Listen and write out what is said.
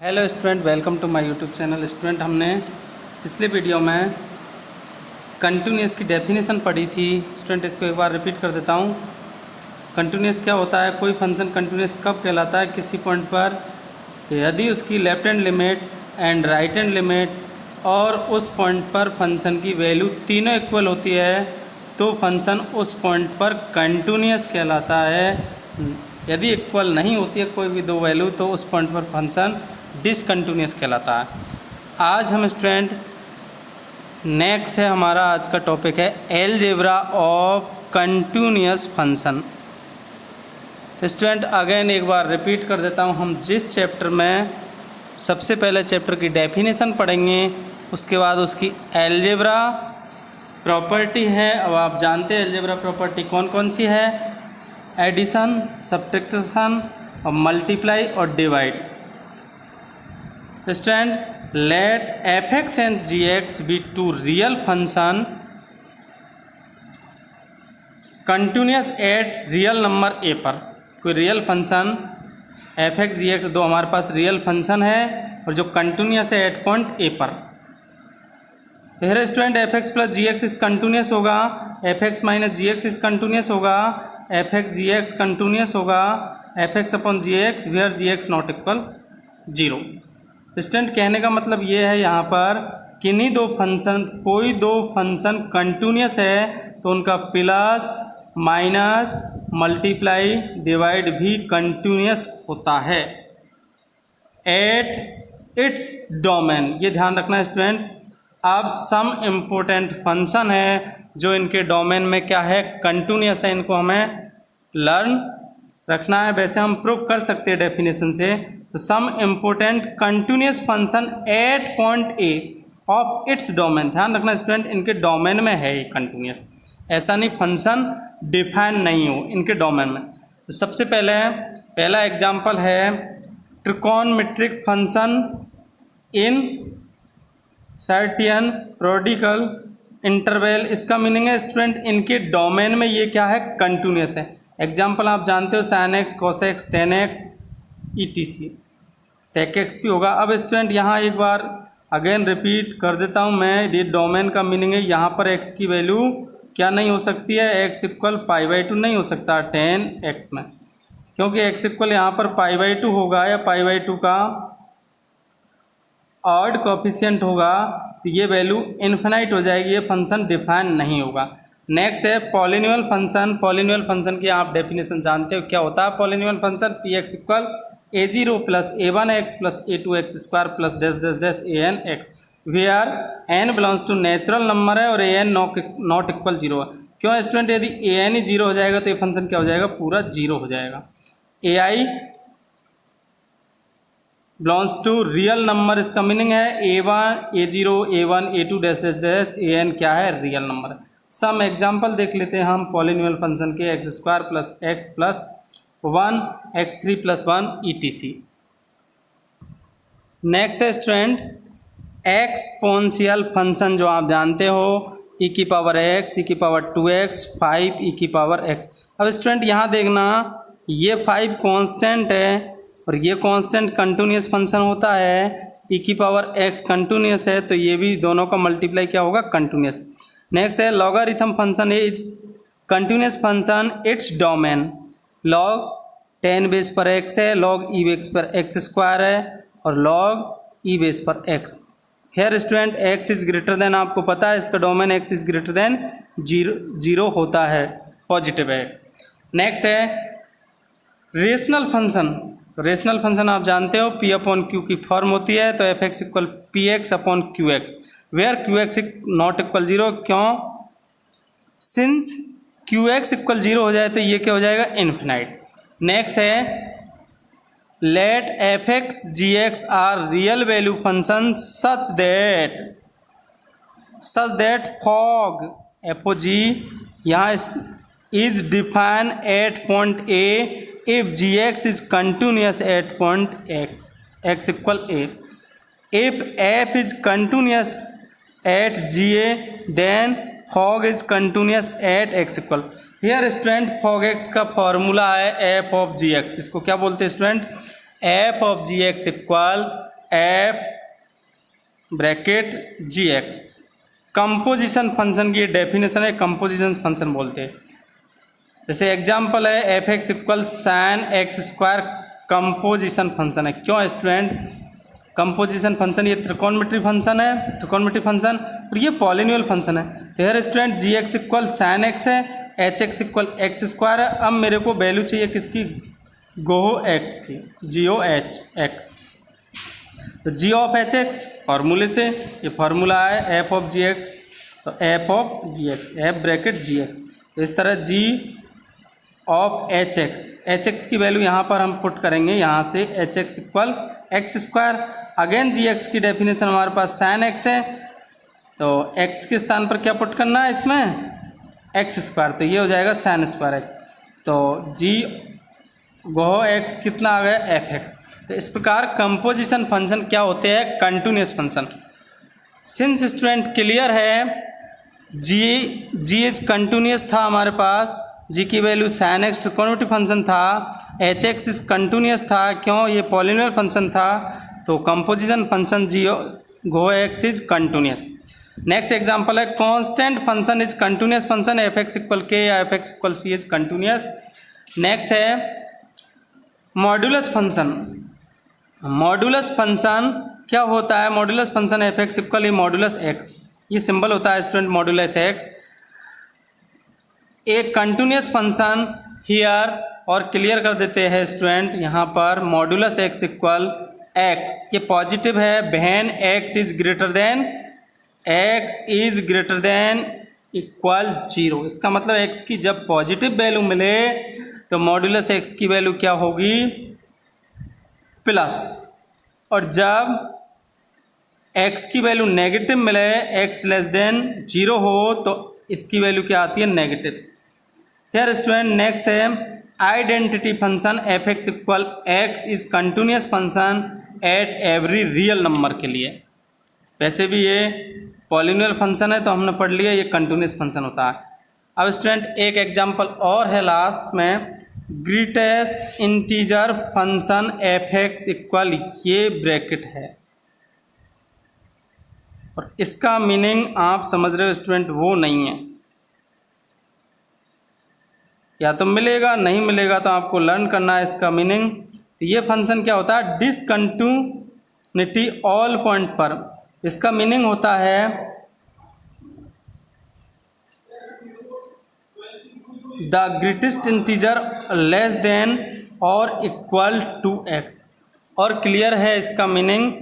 Hello student, welcome to my YouTube channel. Student, हमने पिछले video में कंटिन्यूस की डेफिनेशन पढ़ी थी। स्टूडेंट, इसको एक बार रिपीट कर देता हूँ। कंटिन्यूस क्या होता है? कोई फंक्शन कंटिन्यूस कब कहलाता है? किसी पॉइंट पर यदि उसकी left hand limit and right hand limit और उस पॉइंट पर फंक्शन की वैल्यू तीनों इक्वल होती है तो फंक्शन उस पॉइंट पर कंटिन्यूस कहलाता है। यदि इक्वल नहीं होती है कोई भी दो वैल्यू तो उस पॉइंट पर फंक्शन डिसकंटिन्यूस कहलाता है। आज हम स्टूडेंट नेक्स्ट है हमारा आज का टॉपिक है अलजेब्रा ऑफ कंटिन्यूस फंक्शन। तो स्टूडेंट अगेन एक बार रिपीट कर देता हूँ। हम जिस चैप्टर में सबसे पहले चैप्टर की डेफिनेशन पढ़ेंगे, उसके बाद उसकी अलजेब्रा प्रॉपर्टी है। अब आप जानते हैं अलजेब्रा प्रॉपर्टी कौन कौन सी है? एडिशन, सब्ट्रैक्शन और मल्टीप्लाई और divide. Student, let f(x) and g(x) be two real function continuous at real number a पर। कोई रियल फंक्शन f(x) g(x) दो हमारे पास रियल फंक्शन है और जो कंटिन्यूस है एट पॉइंट a पर। फिर स्टूडेंट f(x) + g(x) इस कंटिन्यूस होगा, f(x) - g(x) इस कंटिन्यूस होगा, f(x) g(x) कंटिन्यूस होगा, f(x)/gx where g(x) not equal 0। Student, कहने का मतलब ये है यहाँ पर किन्हीं दो फंक्शन कोई दो फंक्शन कंटिन्यूस है तो उनका प्लस माइनस मल्टीप्लाई डिवाइड भी कंटिन्यूस होता है एट इट्स डोमेन। ये ध्यान रखना स्टूडेंट। अब सम इम्पोर्टेंट फंक्शन है जो इनके डोमेन में क्या है? कंटिन्यूस है। इनको हमें लर्न रखना है। वैसे हम प्रूव कर सकते हैं डेफिनेशन से। तो some important continuous function at point A of its domain. ध्यान रखना स्टूडेंट, इनके डोमेन में है ये कंटिन्यूस, ऐसा नहीं फंक्शन डिफाइन नहीं हो इनके डोमेन में। तो सबसे पहला एग्जांपल है trigonometric function in certain periodic interval. इसका मीनिंग है स्टूडेंट इनके डोमेन में ये क्या है? कंटिन्यूस है। एग्जाम्पल आप जानते हो sin x, cos x, tan x etc, sec x भी होगा। अब स्टूडेंट यहाँ एक बार अगेन रिपीट कर देता हूँ मैं। ये डोमेन का मीनिंग है यहाँ पर x की वैल्यू क्या नहीं हो सकती है? x = π/2 नहीं हो सकता tan x में, क्योंकि x = यहाँ पर π/2 होगा या π/2 का ऑड कोफिशिएंट होगा तो ये वैल्यू इन्फिनाइट हो जाएगी, ये फंक्शन डिफाइन नहीं होगा। नेक्स्ट है पॉलिनोमियल फंक्शन। पॉलिनोमियल फंक्शन की आप डेफिनेशन जानते हो क्या होता है? Polynomial function px = a0 + a1x + a2x² + -an(x) where n belongs to natural number है और an नॉट इक्वल 0 है। क्यों स्टूडेंट? यदि an ही 0 हो जाएगा तो ये फंक्शन क्या हो जाएगा? पूरा 0 हो जाएगा। ai belongs to real number, इसका मीनिंग है a1, a0, a1, a2 an क्या है? रियल नंबर है। सम एग्जाम्पल देख लेते हैं हम पॉलिनोमियल फंक्शन के x² + x + 1, x3 + 1 etc। Next है स्टूडेंट एक्सपोनेंशियल फंक्शन, जो आप जानते हो e⁻x, e⁻2x, 5 e⁻x। अब स्टूडेंट यहाँ देखना, ये 5 कांस्टेंट है और ये कांस्टेंट कंटिन्यूस फंक्शन होता है। e⁻x कंटिन्यूस है तो ये भी दोनों का मल्टीप्लाई क्या होगा? कंटिन्यूस। नेक्स्ट है logarithm function is continuous function its domain. log 10 base पर x है, log e बेस पर x² है और log e बेस पर x। Here student x is greater than, आपको पता है इसका domain x is greater than 0 होता है, पॉजिटिव है x। नेक्स्ट है रेशनल फंक्शन। तो रेशनल फंक्शन आप जानते हो p/q की फॉर्म होती है, तो f(x) = px/qx where qx not equal 0। क्यों? सिंस qx = 0 हो जाए तो ये क्या हो जाएगा? इन्फिनाइट। नेक्स्ट है let f(x) g(x) are real value function such that fog fog यहाँ is define at point a if gx is continuous at point x = a। if f is continuous at ga then fog is continuous at x = here student fog x का formula है f of gx। इसको क्या बोलते हैं student? f of gx = F bracket ji X. Composition function की definition है, composition function बोलते हैं। जैसे एग्जांपल है F x equal sine X square, composition function है। क्यों स्टूडेंट? कंपोजिशन फंक्शन ये त्रिकोणमिति फंक्शन है, त्रिकोणमिति फंक्शन, और ये पॉलिनोमियल फंक्शन है। तो यार स्टूडेंट जी एक्स इक्वल साइन एक्स है, H x equal x square है। अब मेरे को वैल्यू चाहिए किसकी? गोहो एक्स की, जी ओ एच एक्स। तो जी ऑफ एच एक्स फॉर्मूले से, ये फॉर्मूला है एफ ऑफ जी एक्स, तो f of g x, f bracket ji x. तो इस तरह जी ऑफ एच एक्स की वैल्यू यहाँ पर हम पुट करेंगे, यहाँ से h x equal x square. Again g x की डेफिनेशन हमारे पास साइन एक्स है, तो एक्स के स्थान पर क्या पुट करना है इसमें? एक्स स्क्वायर, तो ये हो जाएगा साइन स्क्वायर एक्स। तो जी गोहो एक्स कितना आ गया? F x. तो इस प्रकार कंपोजिशन फंक्शन क्या होते हैं? Continuous function. Since student clear है, जी इज कंटिन्यूस था हमारे पास, जी की वैल्यू साइन एक्स त्रिकोणमिति फंक्शन था, एच एक्स इज कंटिन्यूस था, क्यों? ये पॉलिनोमियल फंक्शन था। तो composition function g g o h x is continuous. Next example है constant function is continuous function, f x equal k या f x equal c is continuous. Next है modulus function. Modulus function क्या होता है? Modulus function f x equal e modulus x, ये symbol होता है student modulus x. एक continuous function here, और क्लियर कर देते हैं स्टूडेंट यहाँ पर मॉड्यूलस एक्स इक्वल एक्स, ये पॉजिटिव है when x is greater than equal zero. इसका मतलब एक्स की जब पॉजिटिव वैल्यू मिले तो मॉड्यूलस एक्स की वैल्यू क्या होगी? प्लस, और जब एक्स की वैल्यू नेगेटिव मिले, एक्स लेस देन जीरो हो, तो इसकी वैल्यू क्या आती है? नेगेटिव। हियर स्टूडेंट नेक्स्ट है identity function, f x equal x is continuous function at every real number के लिए। वैसे भी ये पॉलिनोमियल फंक्शन है तो हमने पढ़ लिया ये कंटिन्यूस फंक्शन होता है। अब स्टूडेंट एक एग्जांपल और है लास्ट में, greatest integer function f x equal, ये ब्रैकेट है, और इसका मीनिंग आप समझ रहे हो स्टूडेंट, वो नहीं है, या तो मिलेगा नहीं मिलेगा तो आपको लर्न करना है इसका मीनिंग। तो ये फंक्शन क्या होता है? डिसकंटिन्यूटी ऑल पॉइंट पर। इसका मीनिंग होता है the greatest integer less than और इक्वल टू एक्स। और क्लियर है इसका मीनिंग,